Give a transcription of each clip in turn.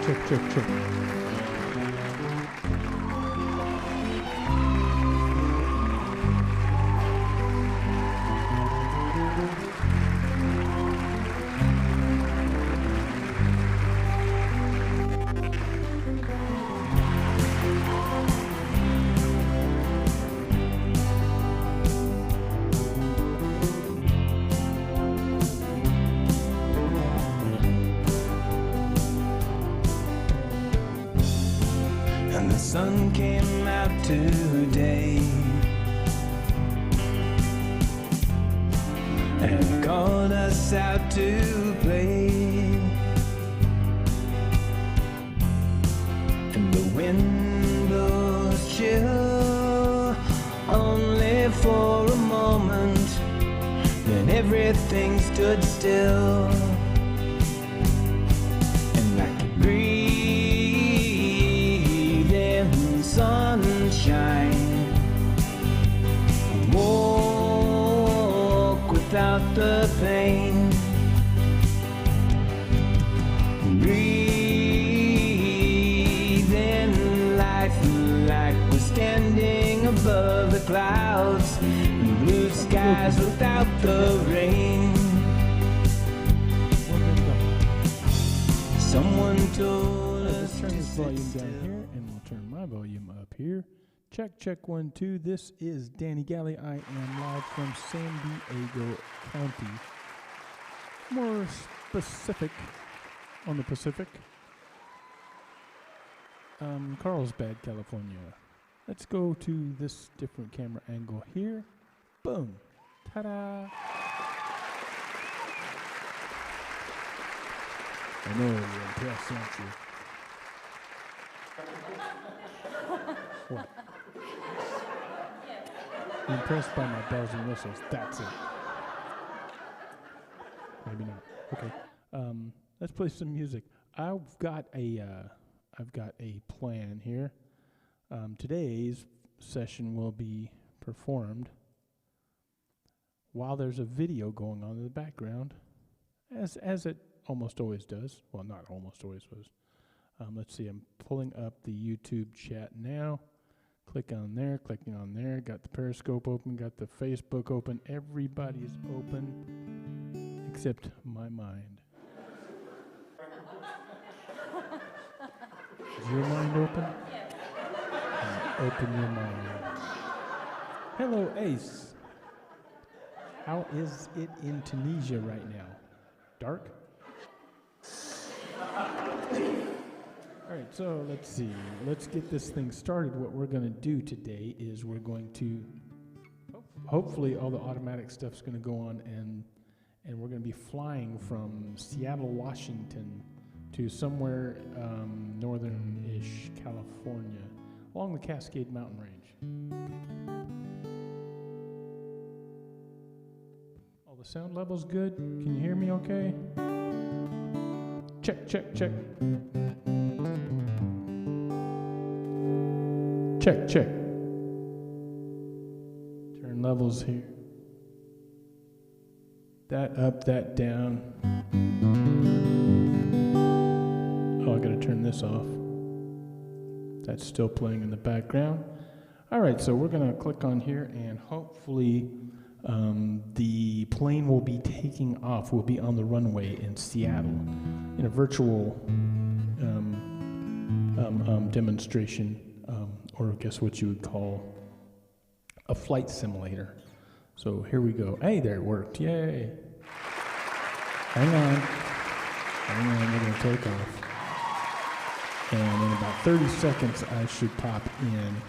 Check, check, check. And the sun came out today and called us out to play. And the wind blows chill only for a moment, then everything stood still. And I could breathe in sunshine, walk without the pain, breathe in life like we're standing above the clouds, and blue skies without the rain. Someone told us Let's turn to this sit volume still. down here, and we'll turn my volume up here. Check, check, 1, 2. This is Danny Gali. I am live from San Diego County. More specific on the Pacific. Carlsbad, California. Let's go to this different camera angle here. Boom. Ta-da. I know you're impressed, aren't you? What? You're impressed by my bells and whistles. That's it. Maybe not. Okay. Let's play some music. I've got a plan here. Today's session will be performed while there's a video going on in the background, as it almost always does. Well, not almost always does. Let's see. I'm pulling up the YouTube chat now. Click on there, clicking on there. Got the Periscope open, got the Facebook open. Everybody's open except my mind. Is your mind open? Open your mind. Hello, Ace. How is it in Tunisia right now? Dark? All right, so let's see. Let's get this thing started. What we're going to do today is we're going to, hopefully all the automatic stuff's going to go on, and we're going to be flying from Seattle, Washington to somewhere northern-ish California, along the Cascade Mountain Range. All the sound levels good? Can you hear me okay? Check, check, check. Check, check. Turn levels here. That up, that down. Oh, I gotta turn this off. That's still playing in the background. All right, so we're gonna click on here, and hopefully the plane will be taking off. We'll be on the runway in Seattle in a virtual demonstration, or I guess what you would call a flight simulator. So here we go. Hey, there, it worked. Yay. Hang on, we're going to take off. And in about 30 seconds, I should pop in.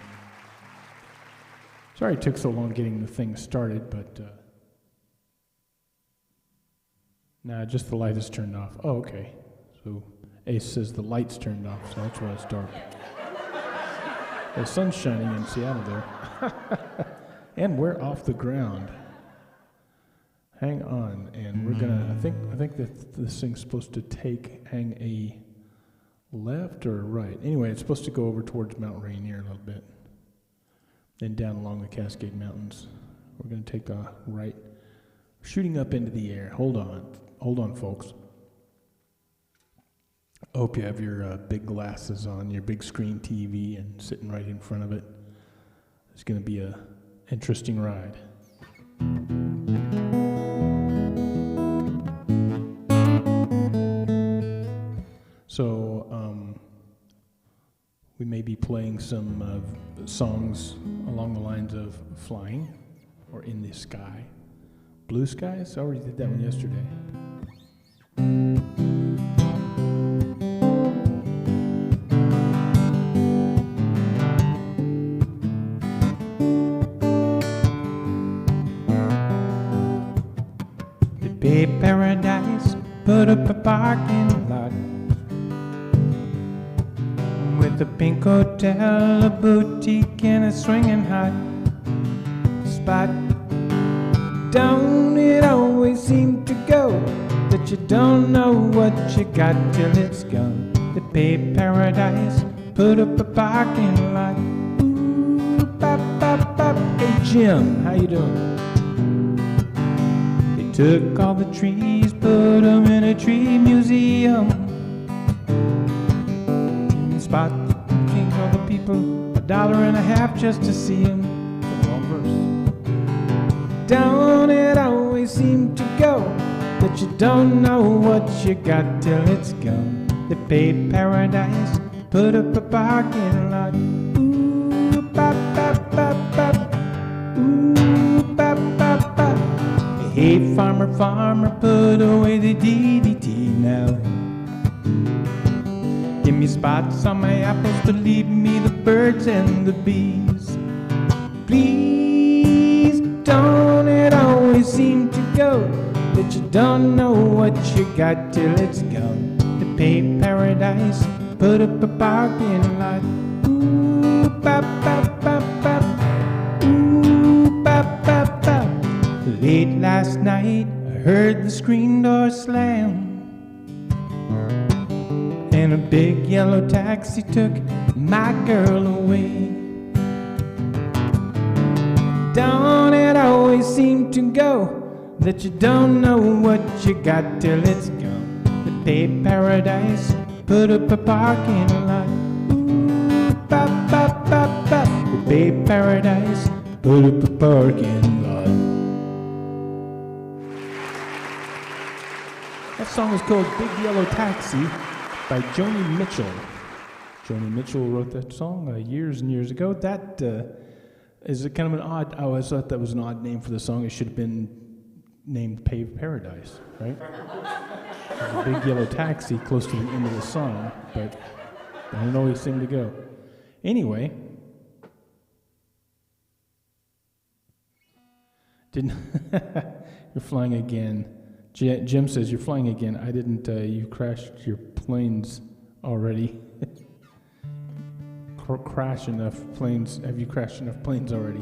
Sorry it took so long getting the thing started, but nah, just the light is turned off. Oh, okay. So Ace says the light's turned off, so that's why it's dark. The sun's shining in Seattle there. And we're off the ground. Hang on, and we're gonna, I think that this thing's supposed to hang a left or right. Anyway, it's supposed to go over towards Mount Rainier a little bit. Then down along the Cascade Mountains. We're gonna take a right, shooting up into the air. Hold on, folks. I hope you have your big glasses on, your big screen TV, and sitting right in front of it. It's going to be a interesting ride. So we may be playing some songs along the lines of flying or in the sky. Blue skies? I already did that one yesterday. Bay Paradise put up a parking lot with a pink hotel, a boutique, and a swinging hot spot. Don't it always seem to go that you don't know what you got till it's gone? The Bay Paradise put up a parking lot. Ooh, bop, bop, bop. Hey Jim, how you doing? Took all the trees, put them in a tree museum. Spot changed all the people $1.50 just to see him. Don't it always seem to go that you don't know what you got till it's gone? The Bay Paradise put up a parking lot. Ooh, bop, bop, bop, bop. Ooh, bop, bop, bop. Hey, farmer, farmer, put away the DDT now. Give me spots on my apples to leave me the birds and the bees. Please, don't it always seem to go that you don't know what you got till it's gone? The Bay Paradise put up a parking lot. Ooh, bop, bop, bop, bop. Ooh, bop, bop, bop. Late last night, I heard the screen door slam, and a big yellow taxi took my girl away. Don't it always seem to go that you don't know what you got till it's gone? The Bay Paradise put up a parking lot. Ooh, bop, bop, bop, bop. The Bay Paradise put up a parking lot. That song is called Big Yellow Taxi by Joni Mitchell. Joni Mitchell wrote that song years and years ago. That is a kind of an odd, I always thought that was an odd name for the song. It should have been named Paved Paradise, right? There's a big yellow taxi close to the end of the song, but it didn't always seem to go. Anyway, you're flying again. Jim says, you're flying again. I didn't, you crashed your planes already. Crash enough planes, have you crashed enough planes already?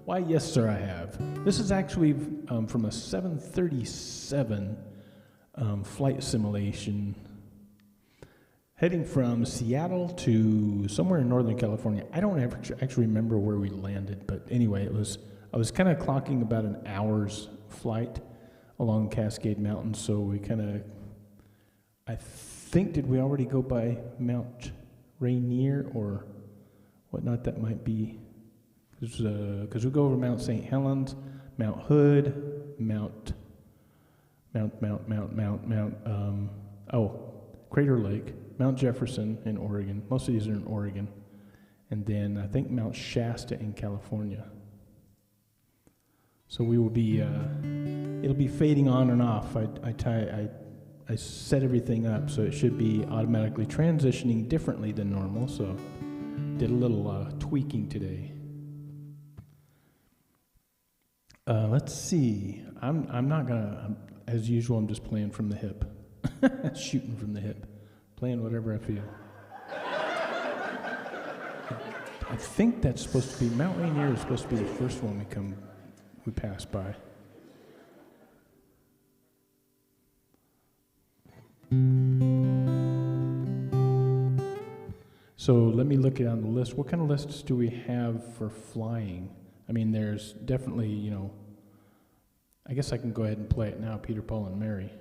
Why, yes, sir, I have. This is actually from a 737 flight simulation heading from Seattle to somewhere in Northern California. I don't actually remember where we landed, but anyway, I was kind of clocking about an hour's flight along Cascade Mountain, so we kind of, I think, did we already go by Mount Rainier or whatnot that might be? Because we go over Mount St. Helens, Mount Hood, Crater Lake, Mount Jefferson in Oregon. Most of these are in Oregon. And then I think Mount Shasta in California. So we will be, it'll be fading on and off. I set everything up so it should be automatically transitioning differently than normal. So did a little tweaking today. Let's see. I'm not gonna. As usual, I'm just playing from the hip, shooting from the hip, playing whatever I feel. I think that's supposed to be Mount Rainier is supposed to be the first one we pass by. So let me look on the list. What kind of lists do we have for flying? I mean, there's definitely, I guess I can go ahead and play it now, Peter, Paul, and Mary.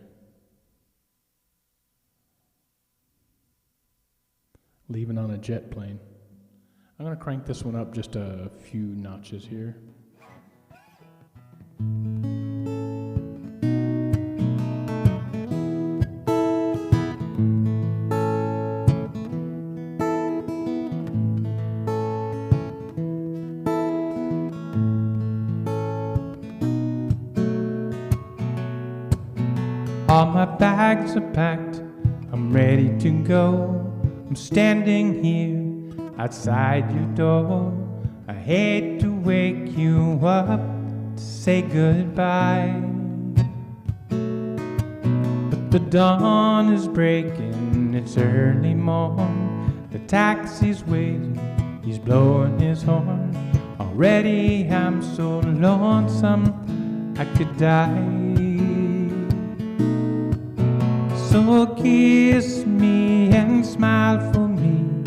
Leaving on a jet plane. I'm going to crank this one up just a few notches here. All my bags are packed, I'm ready to go. I'm standing here outside your door. I hate to wake you up to say goodbye, but the dawn is breaking, it's early morn. The taxi's waiting, he's blowing his horn. Already I'm so lonesome I could die. So kiss me and smile for me.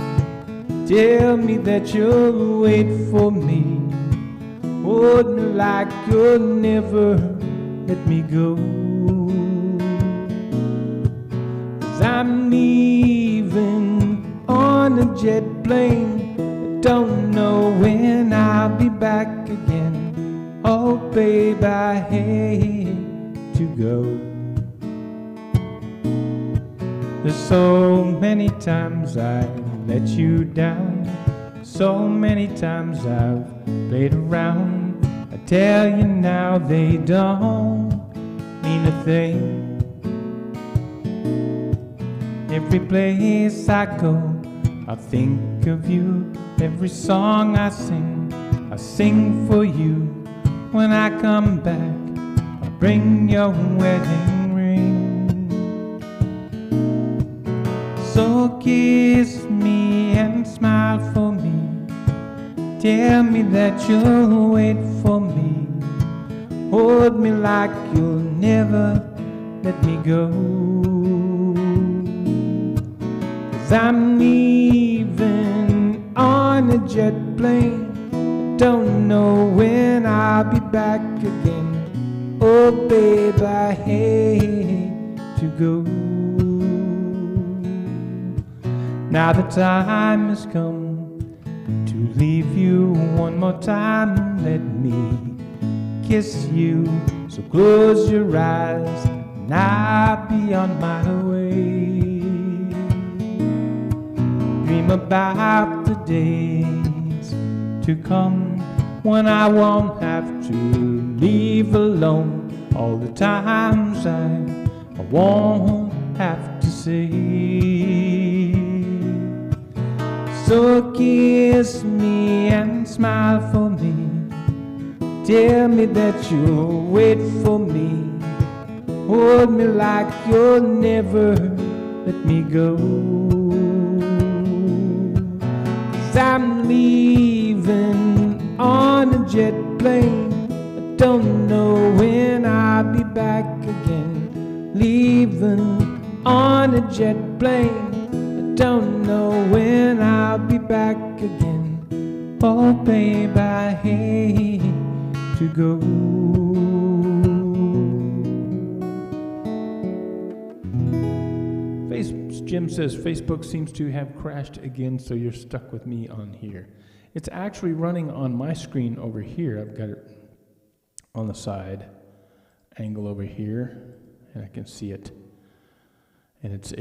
Tell me that you'll wait for me. Hold me like you'll never let me go. 'Cause I'm leaving on a jet plane. I don't know when I'll be back again. Oh babe, I hate to go. There's so many times I let you down, so many times I've played around. I tell you now they don't mean a thing. Every place I go, I think of you. Every song I sing for you. When I come back, I'll bring your wedding ring. So kiss me and smile for me. Tell me that you'll wait for me. Hold me like you'll never let me go. 'Cause I'm leaving on a jet plane. I don't know when I'll be back again. Oh babe, I hate to go. Now the time has come to leave you one more time. Let me kiss you. So close your eyes and I'll be on my way. Dream about the days to come when I won't have to leave alone. All the times I won't have to say. So kiss me and smile for me. Tell me that you'll wait for me. Hold me like you'll never let me go. 'Cause I'm leaving on a jet plane. I don't know when I'll be back again. Leaving on a jet plane. Don't know when I'll be back again. Oh babe, I hate to go. Jim says Facebook seems to have crashed again, so you're stuck with me on here. It's actually running on my screen over here. I've got it on the side angle over here, and I can see it. And it's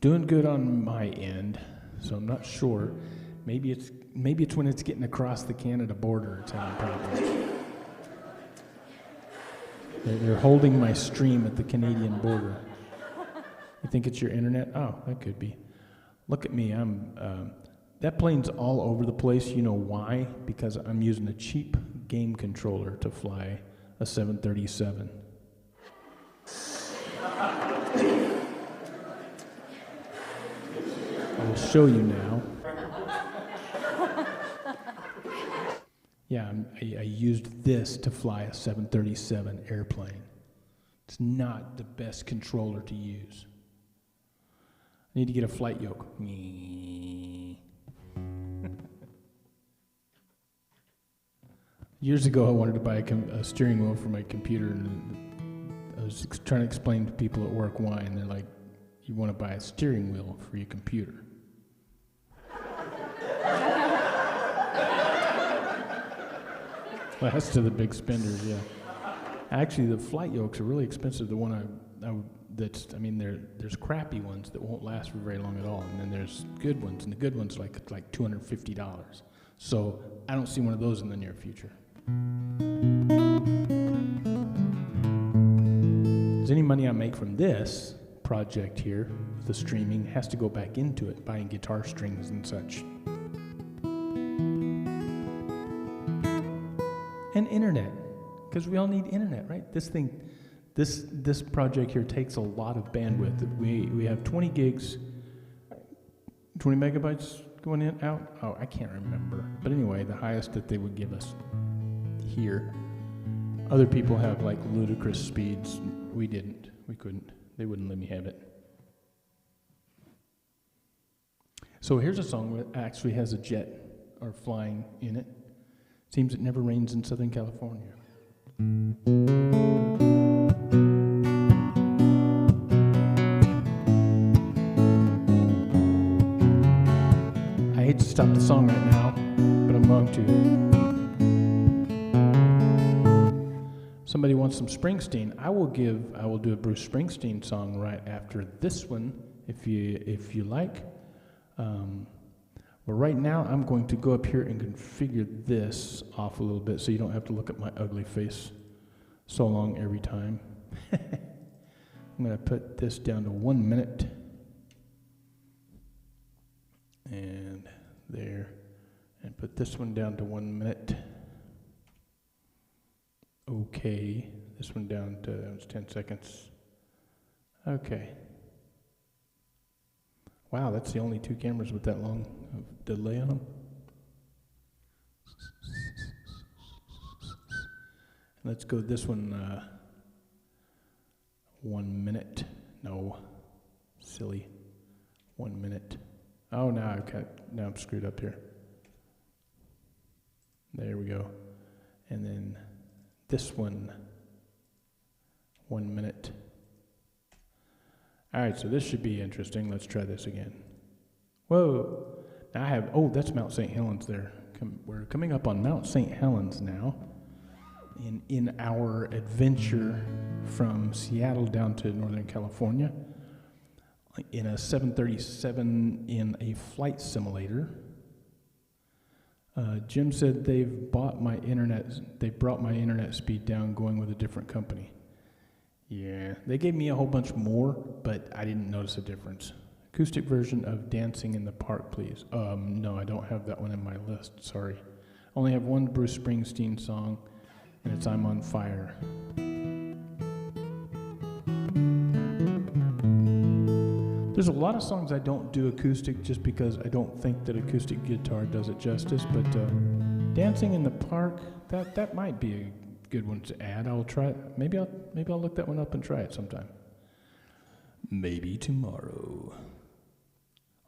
doing good on my end, so I'm not sure. Maybe it's when it's getting across the Canada border it's having problems. They're holding my stream at the Canadian border. You think it's your internet? Oh, that could be. Look at me. That plane's all over the place. You know why? Because I'm using a cheap game controller to fly a 737. I will show you now. Yeah, I used this to fly a 737 airplane. It's not the best controller to use. I need to get a flight yoke. Years ago, I wanted to buy a steering wheel for my computer, and I was trying to explain to people at work why, and they're like, you want to buy a steering wheel for your computer? Last of the big spenders, yeah. Actually, the flight yolks are really expensive. The one there's crappy ones that won't last for very long at all, and then there's good ones, and the good ones like $250. So I don't see one of those in the near future. Any money I make from this project here, the streaming, has to go back into it, buying guitar strings and such. And internet, because we all need internet, right? This project here takes a lot of bandwidth. We have 20 gigs, 20 megabytes going in, out? Oh, I can't remember. But anyway, the highest that they would give us here. Other people have like ludicrous speeds. We didn't. We couldn't. They wouldn't let me have it. So here's a song that actually has a jet or flying in it. Seems it never rains in Southern California. I hate to stop the song right now, but I'm going to. Somebody wants some Springsteen. I will do a Bruce Springsteen song right after this one, if you like. But right now, I'm going to go up here and configure this off a little bit so you don't have to look at my ugly face so long every time. I'm going to put this down to 1 minute. And there. And put this one down to 1 minute. Okay, this one down to, that was 10 seconds. Okay. Wow, that's the only two cameras with that long of delay on them. Let's go this one, 1 minute. No, silly, 1 minute. Oh, now I'm screwed up here. There we go. And then this one, 1 minute. All right, so this should be interesting. Let's try this again. Whoa. Now that's Mount St. Helens there. We're coming up on Mount St. Helens now in our adventure from Seattle down to Northern California in a 737 in a flight simulator. Jim said they brought my internet speed down going with a different company. Yeah, they gave me a whole bunch more, but I didn't notice a difference. Acoustic version of Dancing in the Park, please. No, I don't have that one in my list, sorry. Only have one Bruce Springsteen song, and it's I'm on Fire. There's a lot of songs I don't do acoustic just because I don't think that acoustic guitar does it justice, but Dancing in the Park, that might be a good one to add. I'll try it. Maybe I'll look that one up and try it sometime. Maybe tomorrow.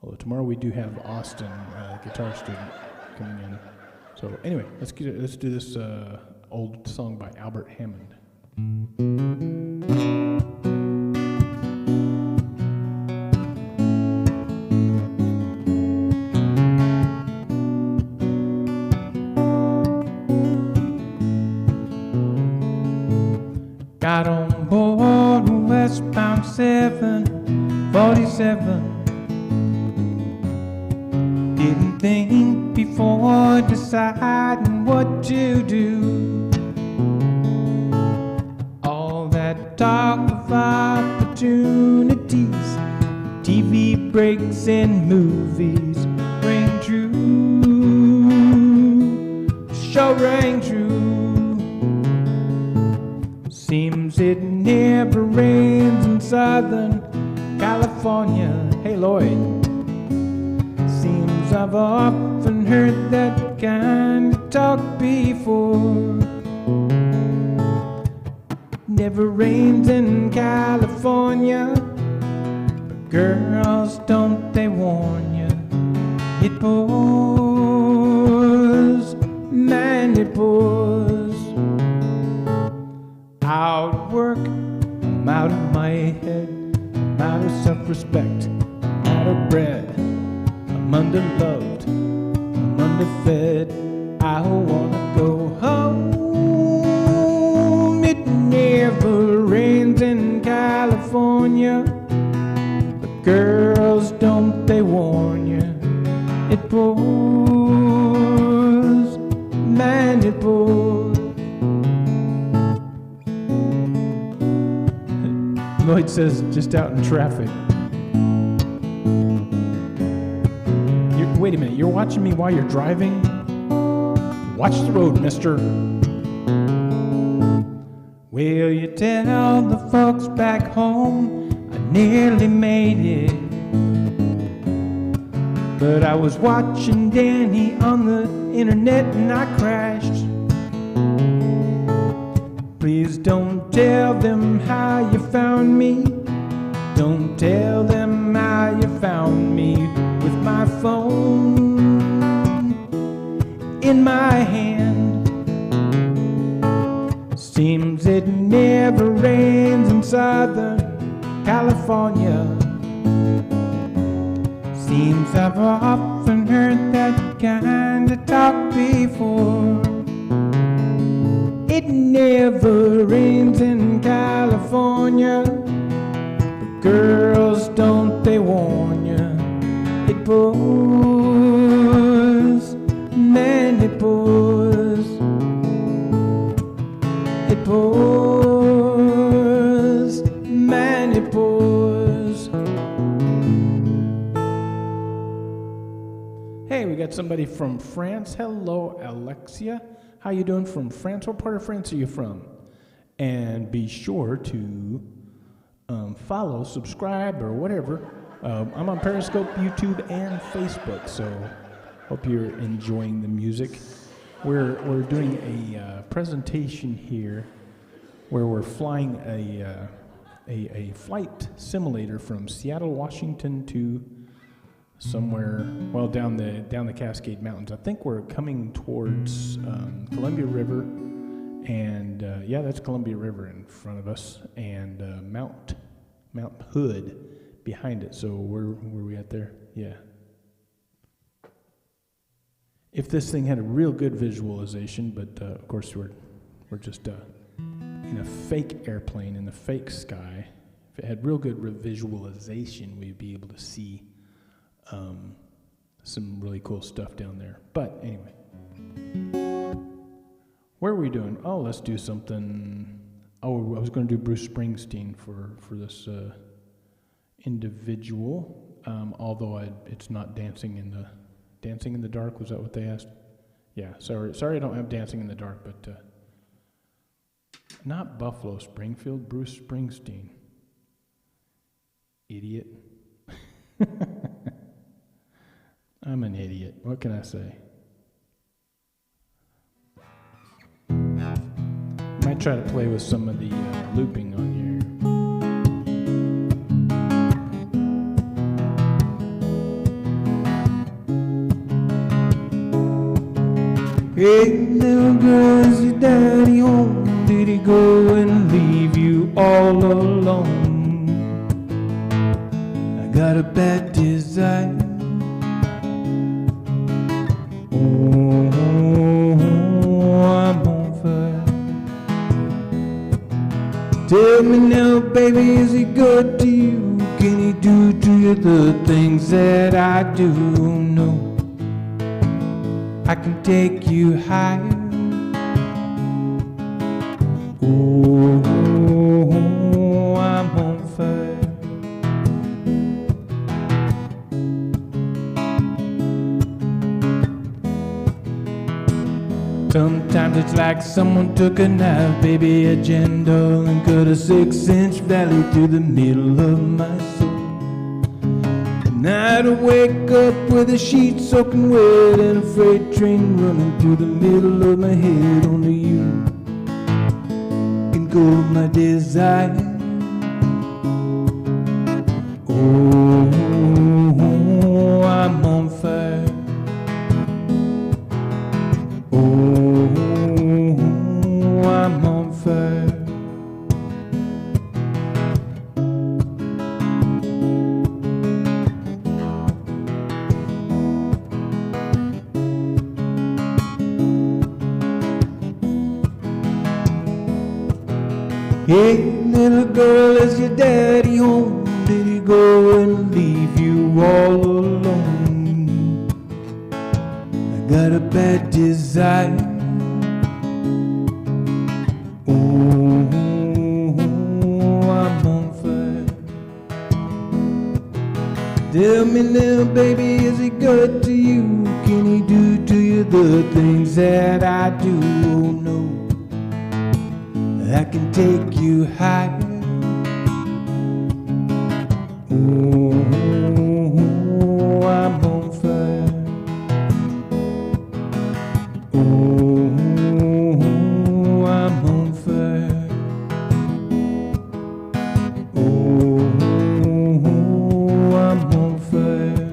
Although tomorrow we do have Austin, guitar student, coming in. So anyway, let's do this old song by Albert Hammond. Got on board westbound 747. Didn't think before deciding what to do. All that talk of opportunities, TV breaks and movies rang true. Sure rang true. Seems it never rains in Southern California. Hey Lloyd, seems I've often heard that kind of talk before. Never rains in California, but girls, don't they warn you? It pours, man, it pours. Out of work, I'm out of my head, I'm out of self-respect, I'm out of bread, I'm underloved, I'm underfed, I wanna go home. Girls, don't they warn you? It pours, man, it pours. Lloyd says, just out in traffic. Wait a minute, you're watching me while you're driving? Watch the road, mister. Will you tell the folks back home I nearly made it? But I was watching Danny on the internet and I crashed. Please don't tell them how you found me. Don't tell them how you found me with my phone in my hand. Seems it never rains in Southern California. Seems I've often heard that kind of talk before. It never rains in California, but girls, don't they warn you? It pours, man, it pours. It pours, man, it pours. Hey, we got somebody from France. Hello, Alexia. How you doing from France? What part of France are you from? And be sure to follow, subscribe, or whatever. I'm on Periscope, YouTube, and Facebook, so hope you're enjoying the music. We're doing a presentation here where we're flying a flight simulator from Seattle, Washington to somewhere, well, down the Cascade Mountains. I think we're coming towards Columbia River, and yeah, that's Columbia River in front of us, and Mount Hood behind it. So where we at there? Yeah. If this thing had a real good visualization, but of course we're just in a fake airplane in the fake sky. If it had real good visualization, we'd be able to see some really cool stuff down there. But anyway, where are we doing? Oh, let's do something. Oh, I was going to do Bruce Springsteen for this individual, although it's not Dancing in the Dark. Was that what they asked? Yeah, sorry I don't have Dancing in the Dark, but not Buffalo Springfield, Bruce Springsteen. Idiot. I'm an idiot. What can I say? Might try to play with some of the looping on here. Hey, little girl, is your daddy home? Did he go and leave you all alone? I got a bad desire. Oh, I'm on fire. Tell me now, baby, is he good to you? Can he do to you the things that I do? No, I can take you higher. Oh, I'm on fire. Sometimes it's like someone took a knife, baby, a gentle, and cut a 6-inch valley through the middle of my soul. And I'd wake up with a sheet soaking wet and a freight train running through the middle of my head. Only you can go my desire. Oh, I'm on fire. Oh, I'm on fire. Hey, little girl, is your daddy home? did he go and leave you all alone? I got a bad desire. Oh, I'm on fire. Tell me now, baby, is he good to you? Can he do to you the things that I do? Oh no, I can take you higher. Oh, I'm on fire. Oh, I'm on fire. Oh, I'm on fire.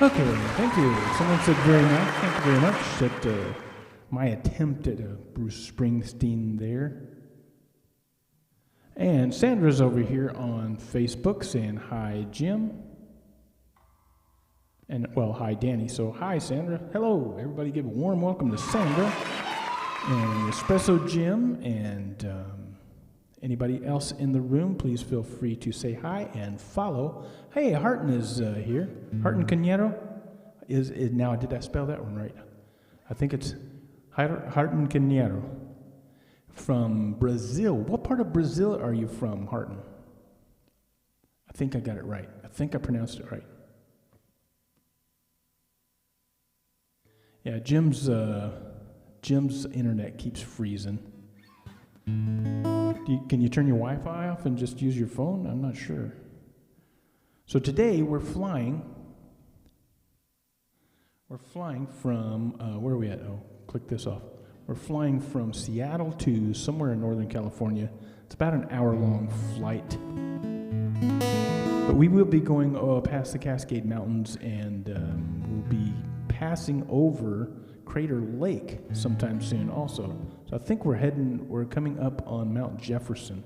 Okay, thank you. Someone said very nice. Thank you very much. That my attempt at a Bruce Springsteen there. And Sandra's over here on Facebook saying hi, Jim. And, well, hi, Danny. So, hi, Sandra. Hello. Everybody give a warm welcome to Sandra and Espresso Jim. And anybody else in the room, please feel free to say hi and follow. Hey, Harton is here. Harton Canero is now, did I spell that one right? I think it's Harton Canero from Brazil. What part of Brazil are you from, Harton? I think I got it right. I think I pronounced it right. Yeah, Jim's internet keeps freezing. Can you turn your Wi-Fi off and just use your phone? I'm not sure. So today we're flying. We're flying from, where are we at? Oh, click this off. We're flying from Seattle to somewhere in Northern California. It's about an hour-long flight. But we will be going past the Cascade Mountains, and we'll be passing over Crater Lake sometime soon also. So I think we're coming up on Mount Jefferson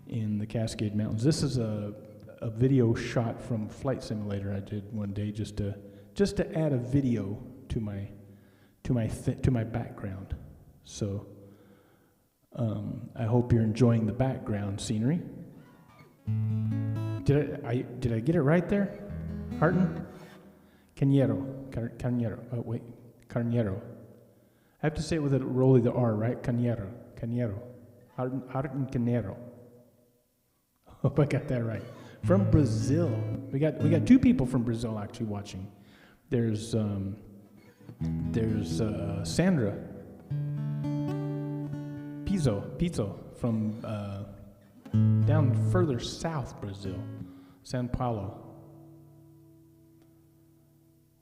in the Cascade Mountains. This is a video shot from Flight Simulator I did one day just to add a video to my background. So I hope you're enjoying the background scenery. Did I get it right there? Harton? Cañero. Oh, wait. Carnero. I have to say it with a roll of the R, right? Cañero. Harton Cañero. Hope I got that right. From Brazil. We got two people from Brazil actually watching. There's Sandra Pizzo from down further south Brazil, São Paulo.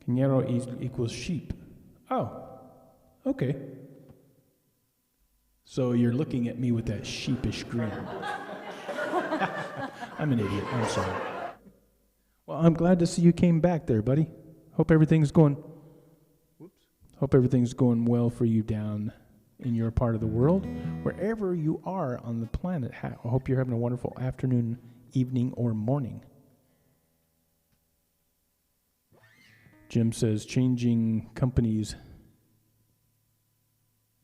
Cañero equals sheep. Oh, okay. So you're looking at me with that sheepish grin. I'm an idiot. I'm sorry. Well, I'm glad to see you came back there, buddy. Hope everything's going well for you down in your part of the world. Wherever you are on the planet, I hope you're having a wonderful afternoon, evening, or morning. Jim says, changing companies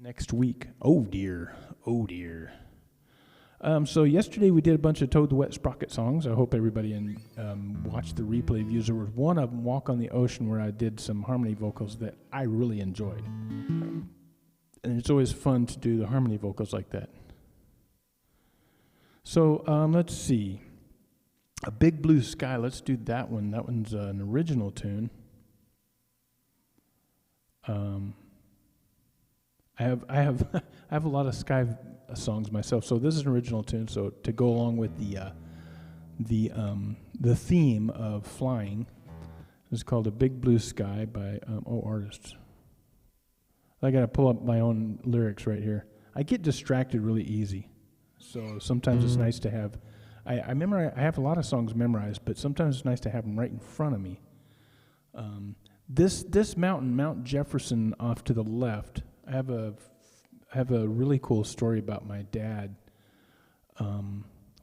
next week. Oh, dear. So yesterday we did a bunch of Toad the Wet Sprocket songs. I hope everybody watched the replay views. There was one of them, Walk on the Ocean, where I did some harmony vocals that I really enjoyed. And it's always fun to do the harmony vocals like that. So let's see. A Big Blue Sky, let's do that one. That one's an original tune. I have a lot of Sky songs myself, so this is an original tune. So to go along with the theme of flying, it's called A Big Blue Sky by artists. I got to pull up my own lyrics right here. I get distracted really easy, so sometimes it's nice to have. I have a lot of songs memorized, but sometimes it's nice to have them right in front of me. This mountain, Mount Jefferson, off to the left. I have a really cool story about my dad.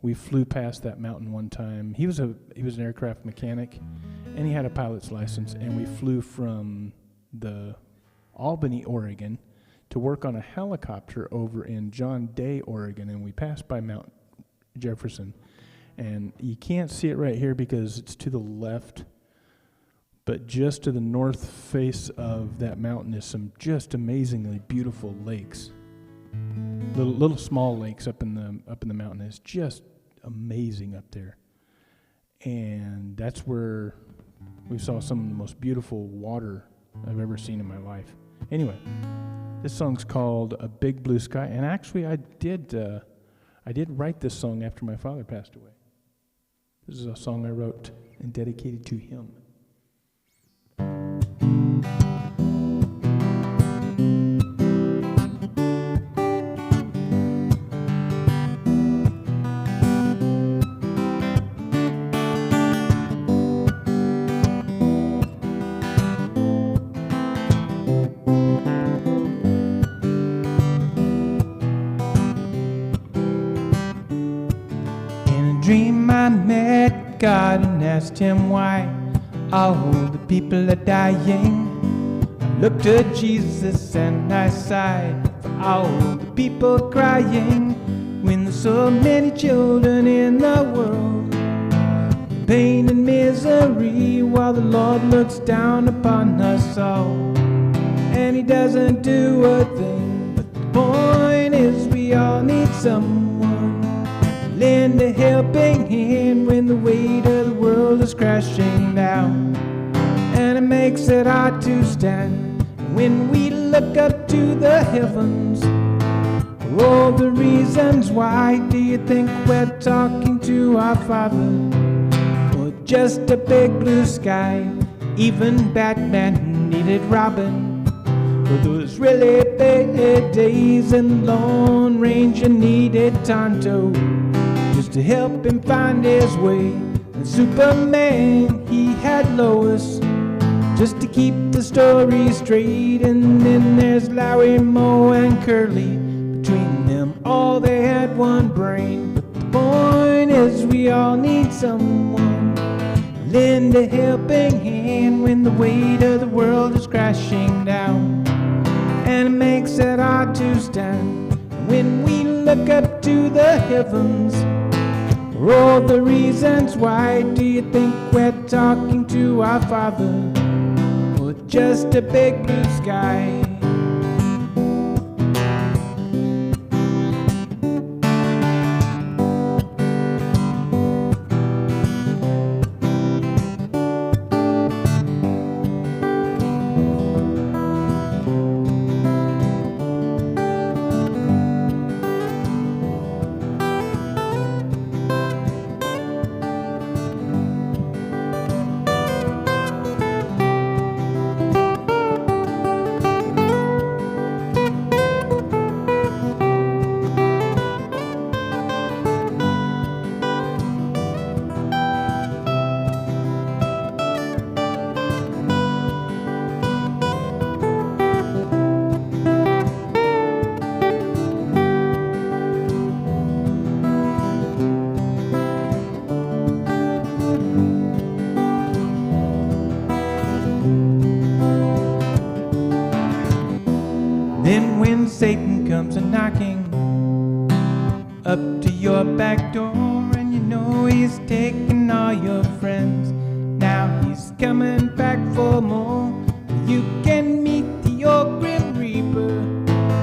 We flew past that mountain one time. He was an aircraft mechanic, and he had a pilot's license. And we flew from the Albany, Oregon, to work on a helicopter over in John Day, Oregon, and we passed by Mount Jefferson. And you can't see it right here because it's to the left. But just to the north face of that mountain is some just amazingly beautiful lakes. Little small lakes up in the mountain. It's just amazing up there. And that's where we saw some of the most beautiful water I've ever seen in my life. Anyway, this song's called A Big Blue Sky, and actually I did write this song after my father passed away. This is a song I wrote and dedicated to him. Dream I met God and asked him why all the people are dying. I looked at Jesus and I sighed for all the people crying when there's so many children in the world, pain and misery, while the Lord looks down upon us all. And he doesn't do a thing, but the point is we all need someone to lend a helping hand when the weight of the world is crashing down, and it makes it hard to stand when we look up to the heavens. For all the reasons why, do you think we're talking to our Father? Or just a big blue sky? Even Batman needed Robin for those really bad days, and Lone Ranger needed Tonto just to help him find his way. And Superman, he had Lois just to keep the story straight. And then there's Larry, Moe, and Curly. Between them all they had one brain. But the point is we all need someone lend a helping hand when the weight of the world is crashing down, and it makes it hard to stand when we look up to the heavens. For all the reasons why, do you think we're talking to our Father? Or just a big blue sky? Then when Satan comes a-knocking up to your back door, and you know he's taking all your friends, now he's coming back for more. You can meet your grim reaper,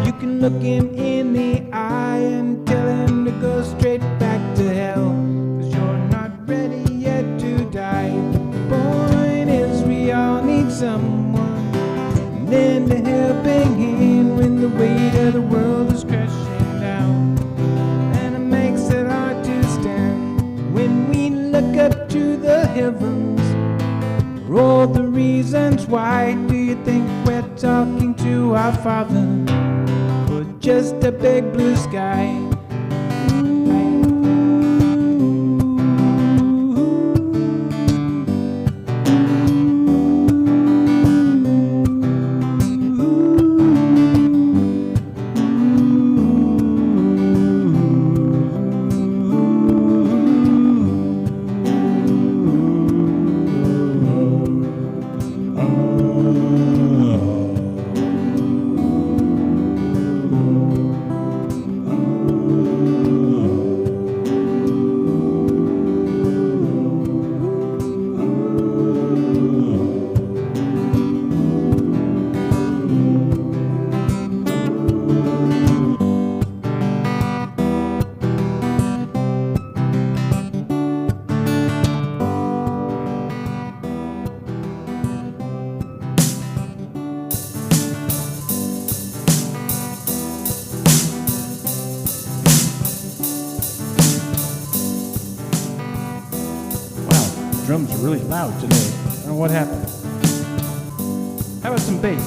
you can look him in the eye and tell him to go straight back to hell, 'cause you're not ready yet to die. The point is we all need someone lend a helping hand when the weight of the world is crashing down, and it makes it hard to stand when we look up to the heavens. For all the reasons why, do you think we're talking to our Father? Or just a big blue sky? Drums are really loud today. I don't know what happened. How about some bass?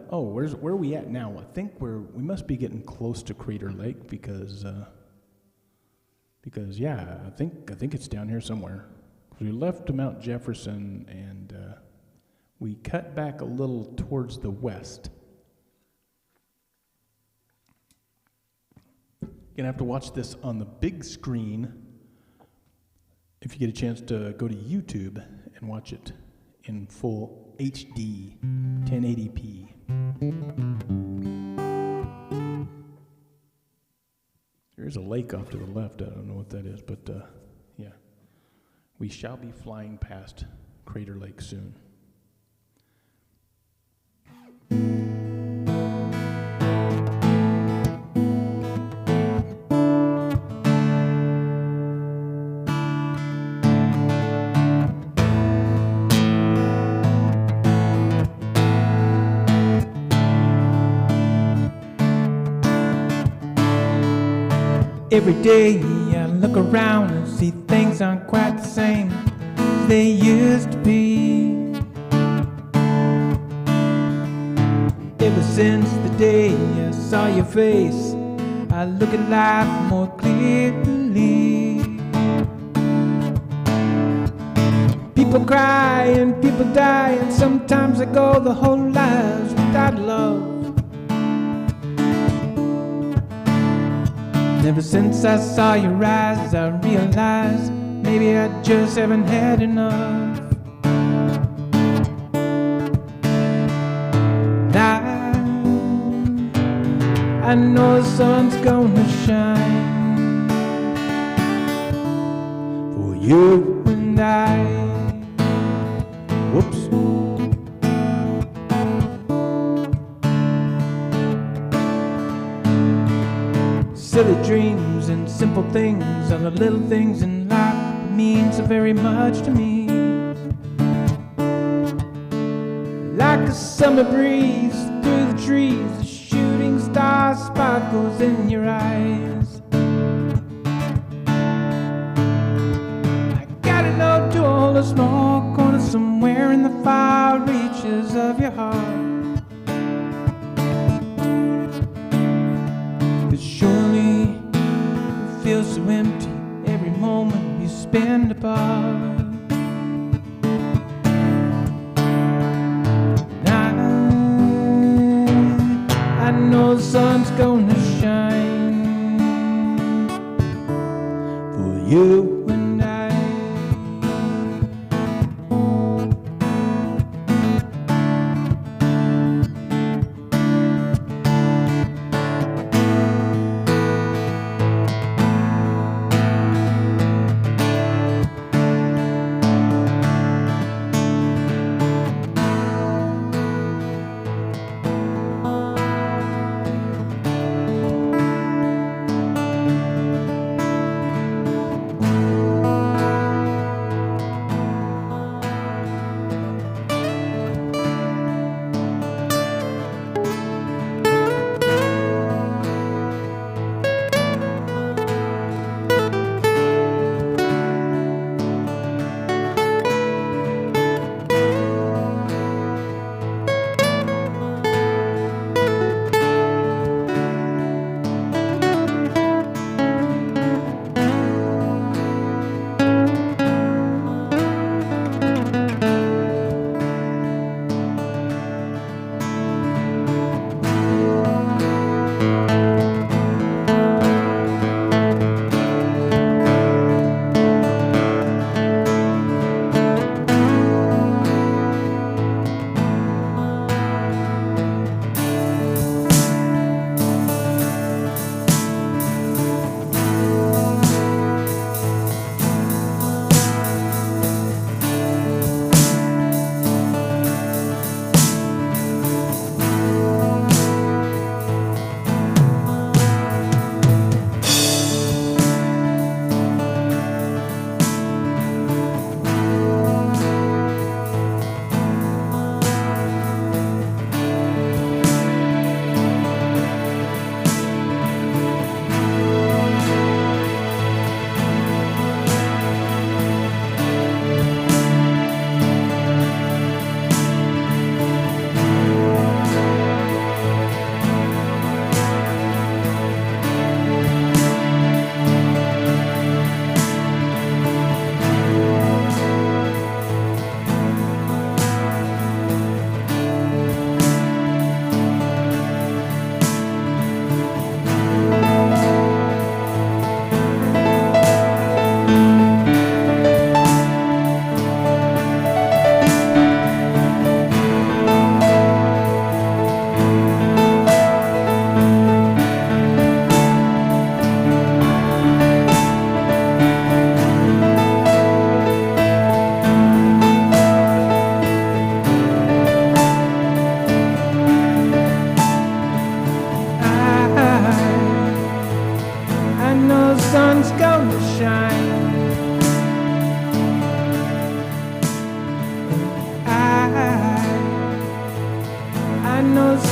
Oh, where are we at now? I think we must be getting close to Crater Lake because yeah, I think it's down here somewhere. We left Mount Jefferson and we cut back a little towards the west. You're gonna have to watch this on the big screen if you get a chance to go to YouTube and watch it in full HD, 1080p. There's a lake off to the left. I don't know what that is, but yeah. We shall be flying past Crater Lake soon. Every day I look around and see things aren't quite the same as they used to be. Ever since the day I saw your face, I look at life more clearly. People cry and people die, and sometimes I go the whole lives without love. Ever since I saw your eyes, I realized maybe I just haven't had enough. I know the sun's gonna shine for you and I. Whoops. Silly dreams and simple things are the little things in life that mean so very much to me. Like a summer breeze through the trees, a shooting star sparkles in your eyes. I got it low to hold a small corner somewhere in the far reaches of your heart. Surely it feels so empty every moment you spend apart. I know the sun's gonna shine for you and I.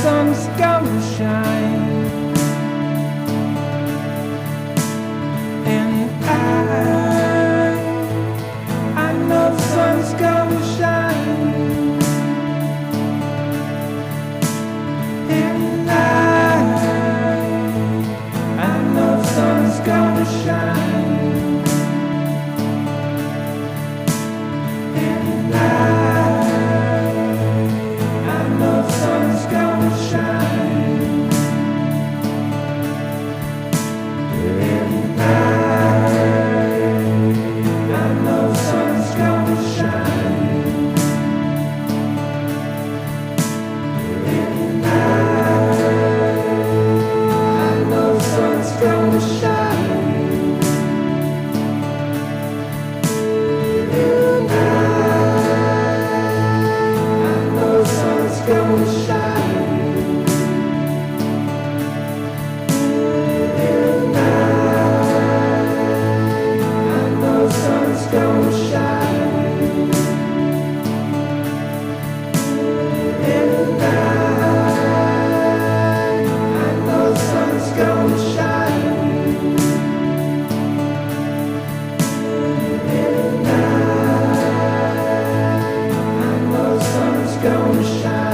sun's gonna shine. And I know sun's gonna shine. And I know sun's gonna shine. And I know sun's gonna shine. And I know sun's gonna shine. And I know sun's gonna shine. And I know sun's gonna shine. And I know sun's gonna shine. And I know sun's gonna shine. And I know sun's gonna shine.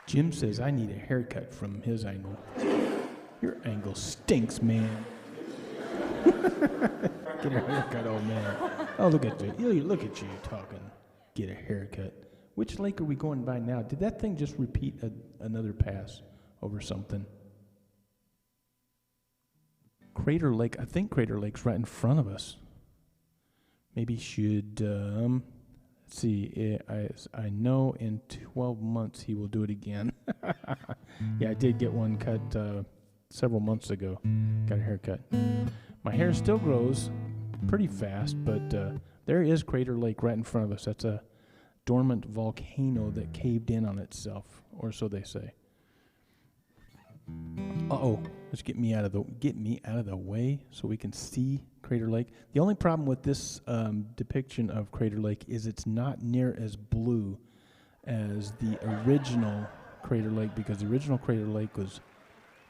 Jim says I need a haircut from his angle. Your angle stinks, man. Get a haircut, old man. Oh, look at you. Look at you talking. Get a haircut. Which lake are we going by now? Did that thing just repeat another pass over something? Crater Lake. I think Crater Lake's right in front of us. Maybe should, let's see. I know in 12 months he will do it again. Yeah, I did get one cut several months ago. Got a haircut. My hair still grows pretty fast, but there is Crater Lake right in front of us. That's a dormant volcano that caved in on itself, or so they say. Uh-oh, let's get me out of the way so we can see Crater Lake. The only problem with this depiction of Crater Lake is it's not near as blue as the original Crater Lake, because the original Crater Lake was,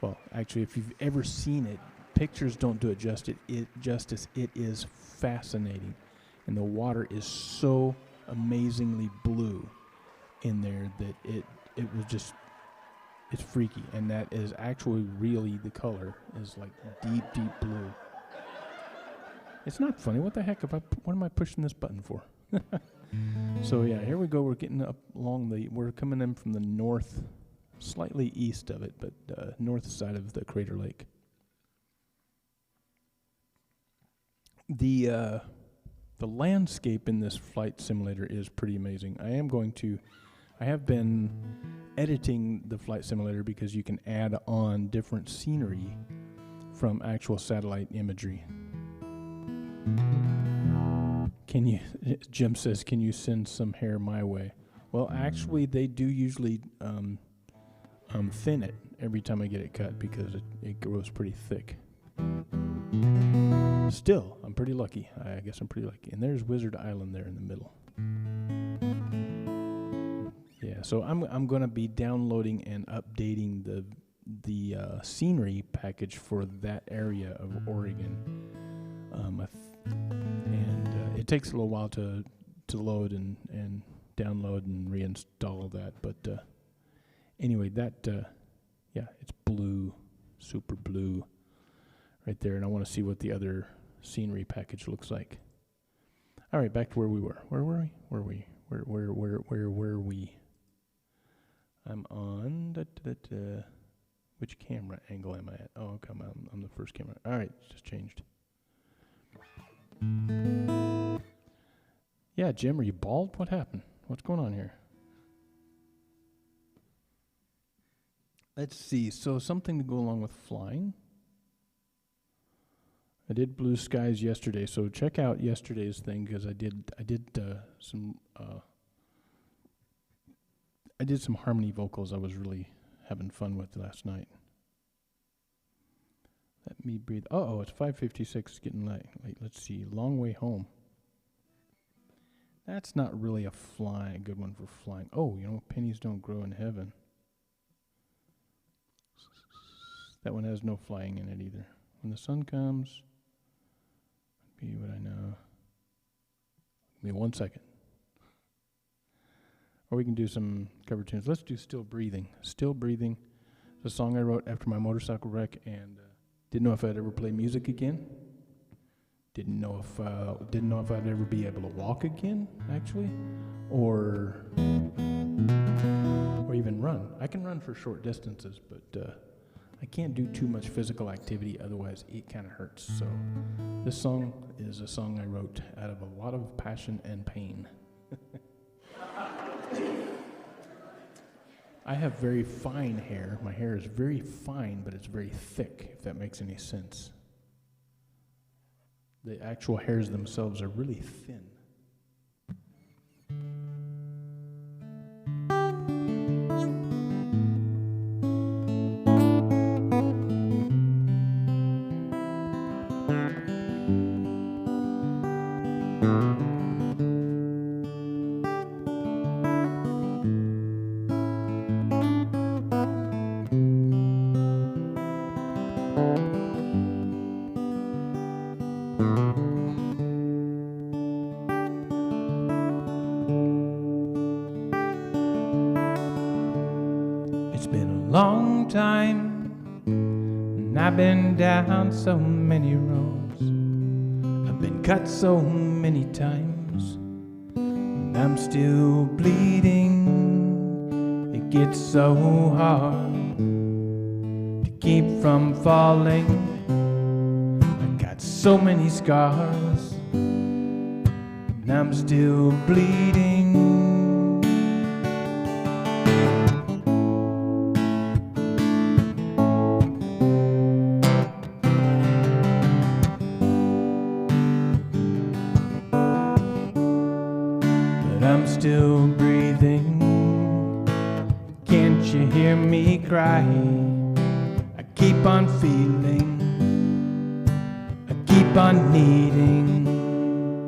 well, actually, if you've ever seen it, pictures don't do it justice. It is fascinating, and the water is so amazingly blue in there that it was just, it's freaky. And that is actually really the color is like deep blue. It's not funny. What the heck? What am I pushing this button for? So yeah, here we go. We're getting up along we're coming in from the north, slightly east of it, but north side of the Crater Lake. The landscape in this flight simulator is pretty amazing. I have been editing the flight simulator because you can add on different scenery from actual satellite imagery. Jim says, can you send some hair my way? Well, actually, they do usually thin it every time I get it cut because it grows pretty thick. Still, I'm pretty lucky. I guess I'm pretty lucky. And there's Wizard Island there in the middle. Yeah, so I'm going to be downloading and updating the scenery package for that area of Oregon. And it takes a little while to load and download and reinstall that. But anyway, it's blue, super blue right there. And I want to see what the other scenery package looks like. All right, back to where we were. Where were we? Where were we? I'm on Which camera angle am I at? Oh, okay, I'm on the first camera. All right, it's just changed. Yeah, Jim, are you bald? What happened? What's going on here? Let's see. So something to go along with flying. I did blue skies yesterday, so check out yesterday's thing because I did some harmony vocals I was really having fun with last night. Let me breathe. Oh, it's 5:56, getting late. Let's see. Long way home. That's not really a good one for flying. Oh, pennies don't grow in heaven. That one has no flying in it either. When the sun comes, be what I know. Give me 1 second. Or we can do some cover tunes. Let's do Still Breathing. Still Breathing. It's a song I wrote after my motorcycle wreck and didn't know if I'd ever play music again. Didn't know if I'd ever be able to walk again, actually, or even run. I can run for short distances, but I can't do too much physical activity, otherwise it kind of hurts. So this song is a song I wrote out of a lot of passion and pain. I have very fine hair. My hair is very fine, but it's very thick, if that makes any sense. The actual hairs themselves are really thin. Long time, and I've been down so many roads. I've been cut so many times, and I'm still bleeding. It gets so hard to keep from falling. I got so many scars, and I'm still bleeding. I'm still breathing. Can't you hear me cry? I keep on feeling, I keep on needing,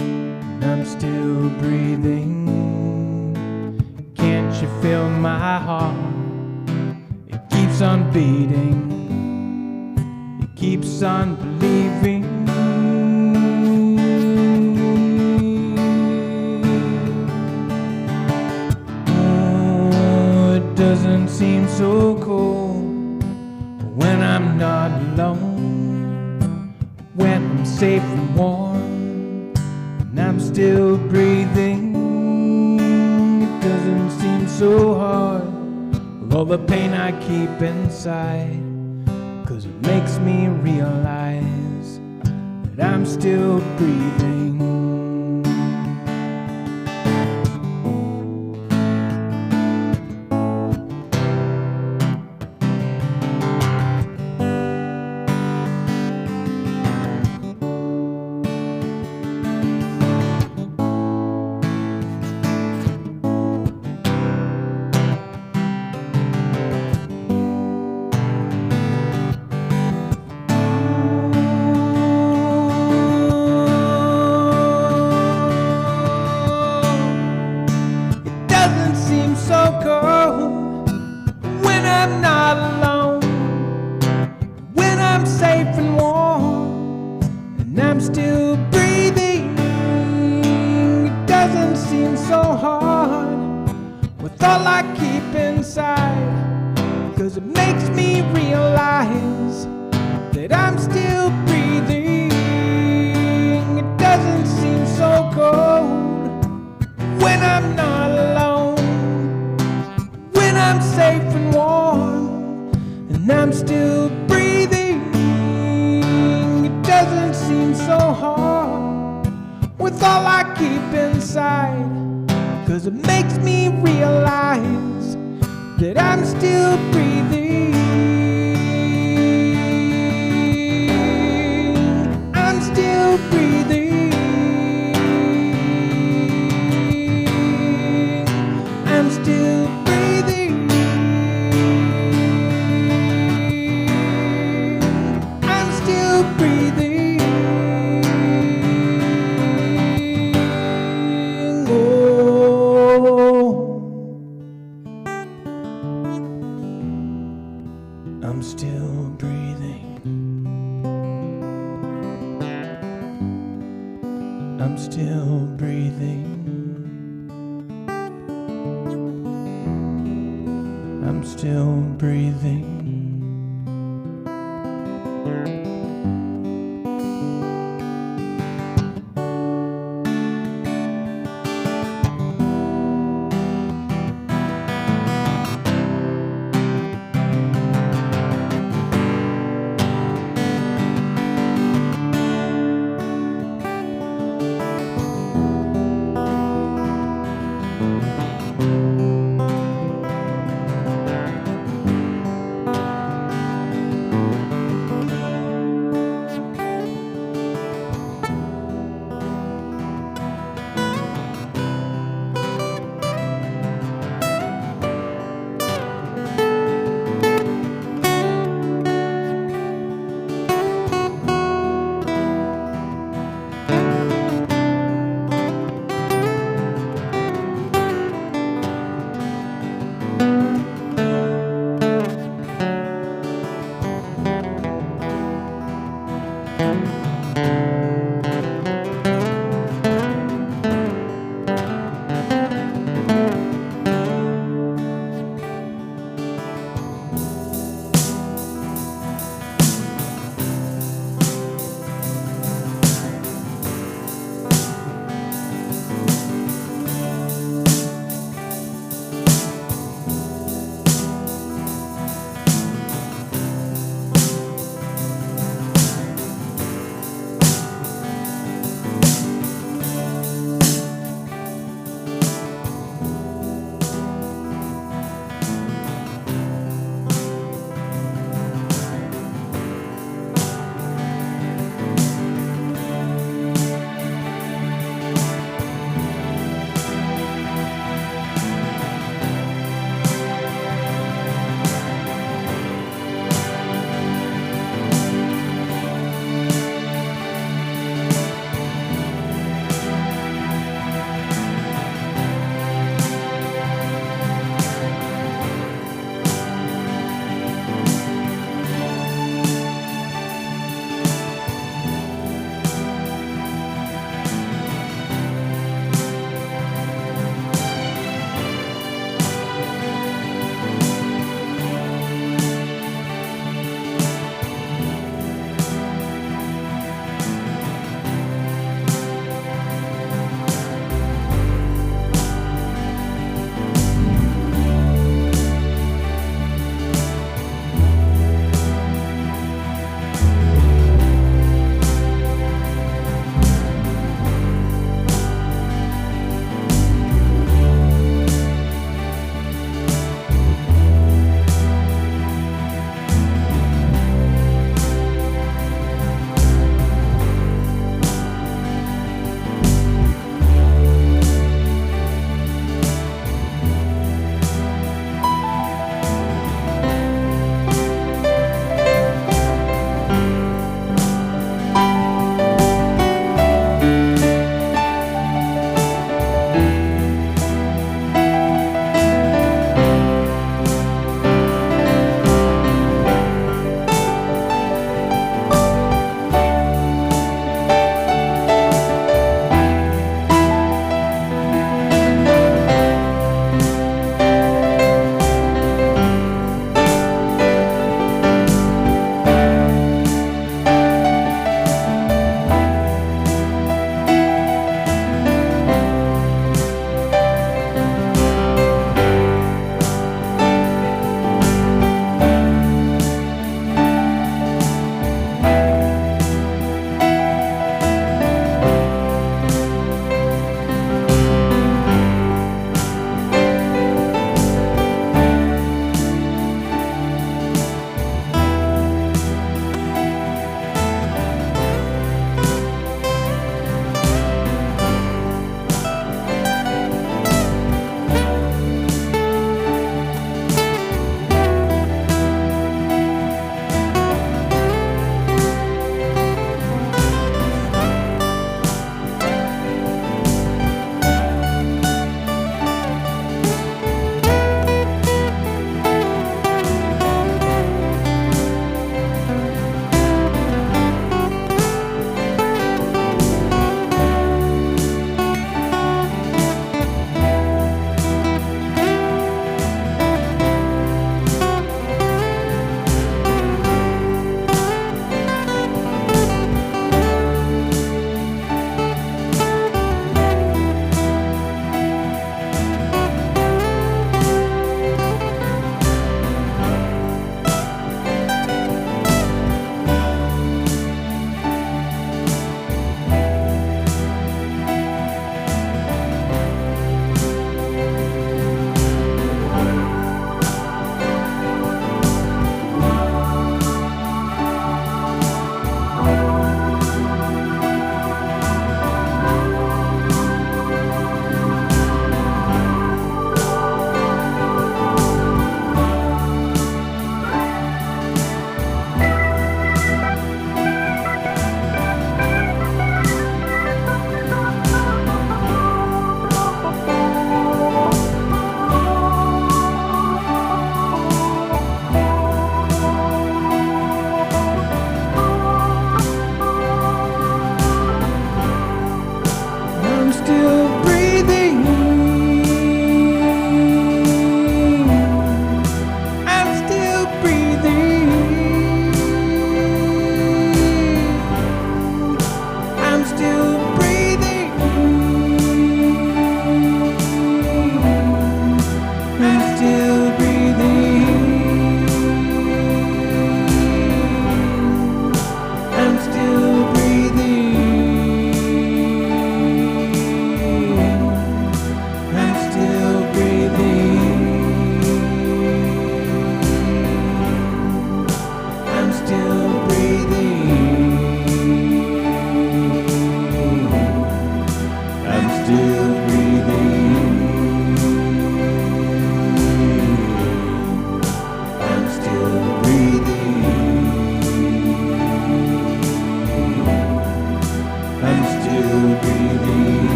and I'm still breathing. Can't you feel my heart? It keeps on beating, it keeps on believing. Doesn't seem so cold when I'm not alone, when I'm safe and warm, and I'm still breathing. It doesn't seem so hard with all the pain I keep inside, 'cause it makes me realize that I'm still breathing. So cold when I'm not alone, when I'm safe and warm, and I'm still breathing. It doesn't seem so hard with all I keep inside, 'cause it makes me realize that I'm still breathing. It doesn't seem so cold when I'm not alone, I'm safe and warm, and I'm working so hard with all I keep inside, 'cause it makes me realize that I'm still breathing. I'm still breathing. I'm still breathing. I'm still breathing. Oh, I'm still breathing. I'm still breathing. I'm still breathing.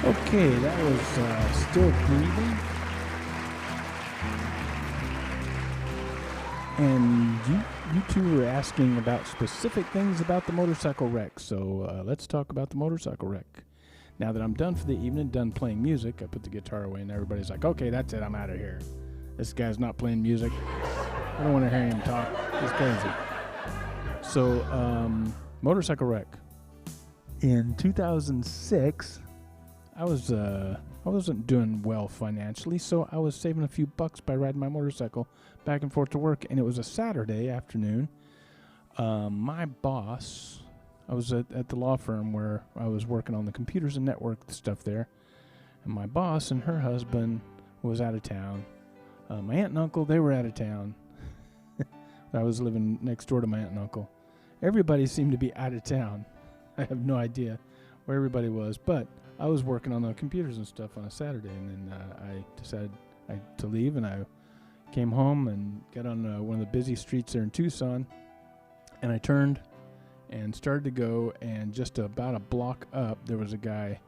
Okay, that was Still Breathing. And you two were asking about specific things about the motorcycle wreck, so let's talk about the motorcycle wreck. Now that I'm done for the evening, done playing music, I put the guitar away and everybody's like, okay, that's it, I'm out of here. This guy's not playing music. I don't want to hear him talk. He's crazy. So, motorcycle wreck. In 2006, I wasn't doing well financially, so I was saving a few bucks by riding my motorcycle back and forth to work, and it was a Saturday afternoon. My boss, I was at the law firm where I was working on the computers and network stuff there, and my boss and her husband was out of town. My aunt and uncle, they were out of town. I was living next door to my aunt and uncle. Everybody seemed to be out of town. I have no idea where everybody was, but I was working on the computers and stuff on a Saturday, and then I decided to leave, and I came home and got on one of the busy streets there in Tucson, and I turned and started to go, and just about a block up, there was a guy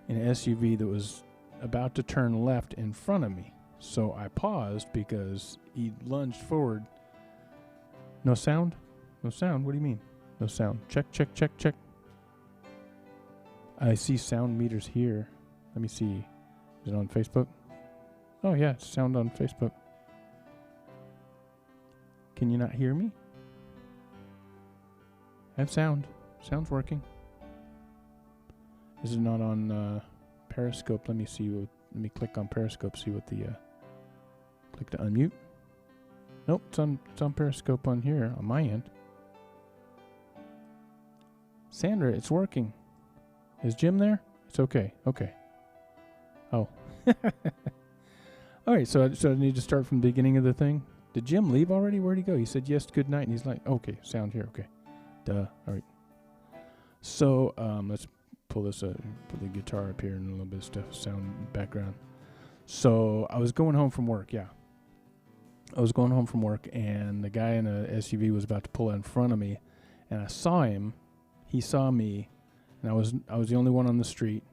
in an SUV that was about to turn left in front of me. So I paused because he lunged forward. No sound? No sound? What do you mean? No sound. Check, check, check, check. I see sound meters here. Let me see. Is it on Facebook? Oh, yeah, it's sound on Facebook. Can you not hear me? I have sound. Sound's working. Is it not on Periscope? Let me see. Let me click on Periscope, see what the... click to unmute. Nope, it's on Periscope on here, on my end. Sandra, it's working. Is Jim there? It's okay. Okay. Oh. All right, so I need to start from the beginning of the thing. Did Jim leave already? Where'd he go? He said yes, good night, and he's like, okay, sound here, okay. Duh. All right. So let's pull the guitar up here and a little bit of stuff, sound background. So I was going home from work, yeah. I was going home from work, and the guy in a SUV was about to pull in front of me, and I saw him. He saw me, and I was the only one on the street.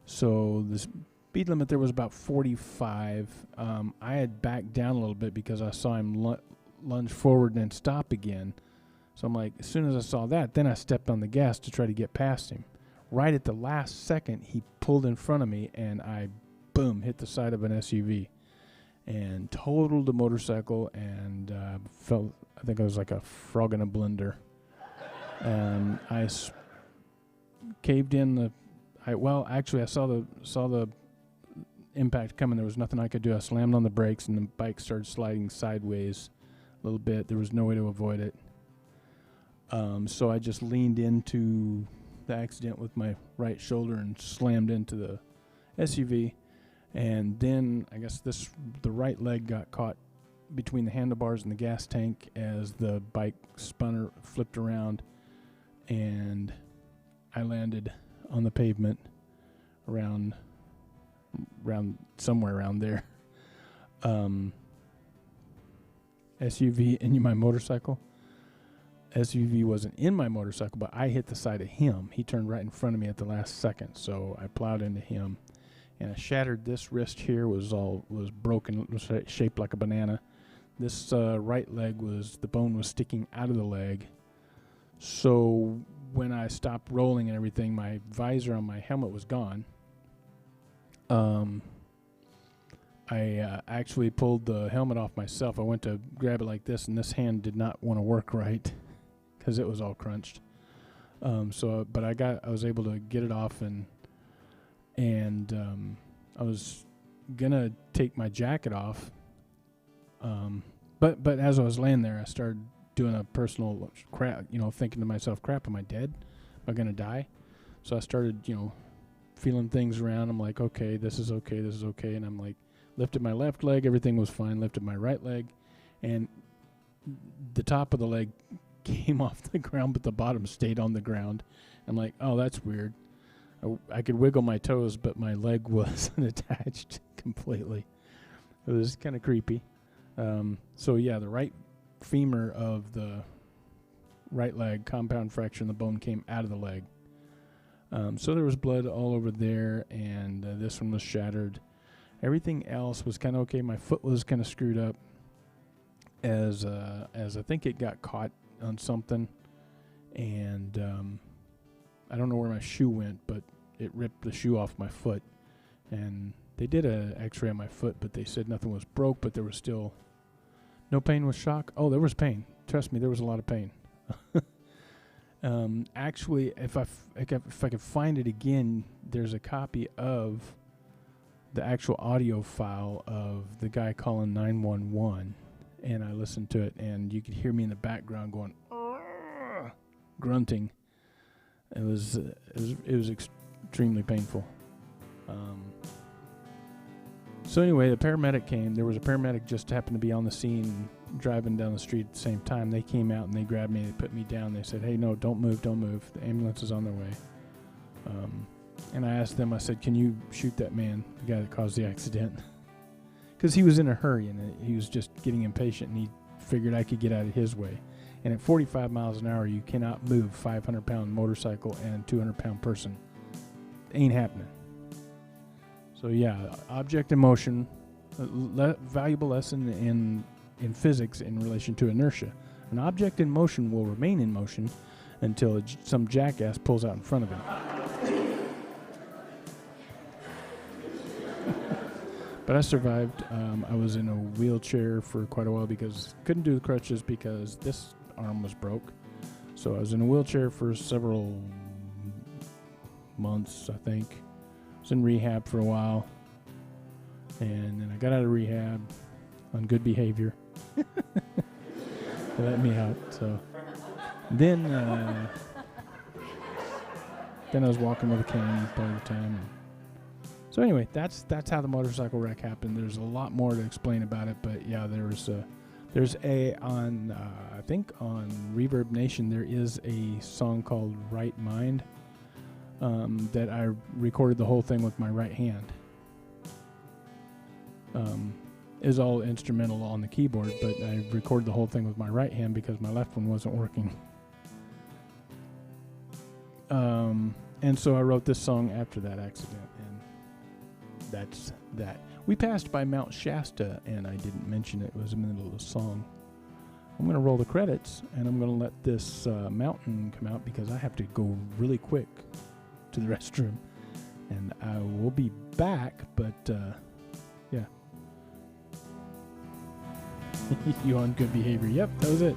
So the speed limit there was about 45. I had backed down a little bit because I saw him lunge forward and then stop again. So I'm like, as soon as I saw that, then I stepped on the gas to try to get past him. Right at the last second, he pulled in front of me, and I, boom, hit the side of an SUV and totaled the motorcycle, and felt, I think I was like a frog in a blender. And I caved in I saw the impact coming. There was nothing I could do. I slammed on the brakes, and the bike started sliding sideways a little bit. There was no way to avoid it. So I just leaned into the accident with my right shoulder and slammed into the SUV. And then I guess the right leg got caught between the handlebars and the gas tank as the bike flipped around, and I landed on the pavement around somewhere around there. SUV in my motorcycle. SUV wasn't in my motorcycle, but I hit the side of him. He turned right in front of me at the last second, so I plowed into him, and I shattered this wrist here. Was broken. It was shaped like a banana. This right leg the bone was sticking out of the leg. So when I stopped rolling and everything, my visor on my helmet was gone. I I actually pulled the helmet off myself. I went to grab it like this, and this hand did not want to work right because it was all crunched. But I was able to get it off, and I was gonna take my jacket off. But as I was laying there, I started doing a personal crap, thinking to myself, crap, am I dead? Am I gonna die? So I started, feeling things around. I'm like, okay, this is okay. And I'm like, lifted my left leg, everything was fine. Lifted my right leg, and the top of the leg came off the ground, but the bottom stayed on the ground. I'm like, oh, that's weird. I could wiggle my toes, but my leg wasn't attached completely. It was kind of creepy. So yeah, the right femur of the right leg, compound fracture in the bone, came out of the leg. So there was blood all over there, and this one was shattered. Everything else was kind of okay. My foot was kind of screwed up as I think it got caught on something, and I don't know where my shoe went, but it ripped the shoe off my foot. And they did an x-ray on my foot, but they said nothing was broke, but there was still no pain with shock. Oh, there was pain. Trust me, there was a lot of pain. Actually, if I could find it again, there's a copy of the actual audio file of the guy calling 911, and I listened to it, and you could hear me in the background going, grunting. It was extremely painful. So anyway, the paramedic came. There was a paramedic just happened to be on the scene, driving down the street at the same time. They came out and they grabbed me. They put me down. They said, "Hey, no, don't move. The ambulance is on their way." And I asked them. I said, "Can you shoot that man, the guy that caused the accident?" Because he was in a hurry and he was just getting impatient, and he figured I could get out of his way. And at 45 miles an hour, you cannot move a 500-pound motorcycle and a 200-pound person. Ain't happening. So yeah, object in motion, valuable lesson in physics in relation to inertia. An object in motion will remain in motion until some jackass pulls out in front of him. But I survived. I was in a wheelchair for quite a while because couldn't do the crutches because this arm was broke. So I was in a wheelchair for several months, I think. I was in rehab for a while, and then I got out of rehab on good behavior. They let me out. So then I was walking with a cane part of the time. So anyway, that's how the motorcycle wreck happened. There's a lot more to explain about it, but yeah, there's on I think on Reverb Nation there is a song called Right Mind. That I recorded the whole thing with my right hand. It was all instrumental on the keyboard, but I recorded the whole thing with my right hand because my left one wasn't working. And so I wrote this song after that accident, and that's that. We passed by Mount Shasta, and I didn't mention it. It was in the middle of the song. I'm going to roll the credits, and I'm going to let this mountain come out because I have to go really quick to the restroom, and I will be back, but yeah. You on good behavior? Yep, that was it.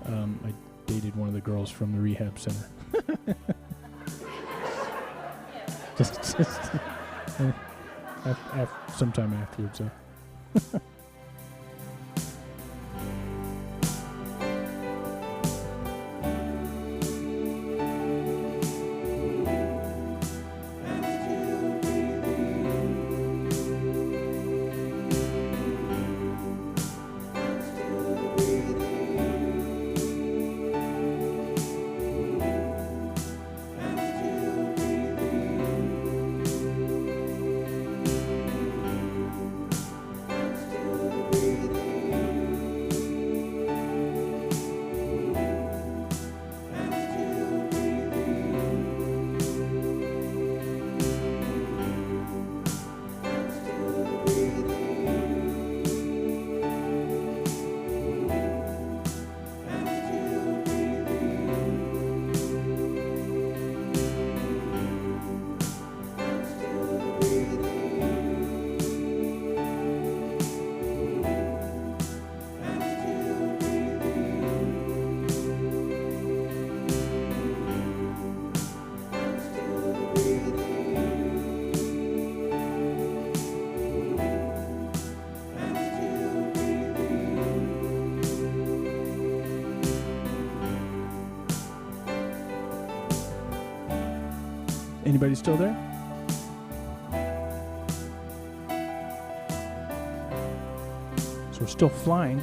I dated one of the girls from the rehab center. just sometime afterwards. Anybody still there? So we're still flying.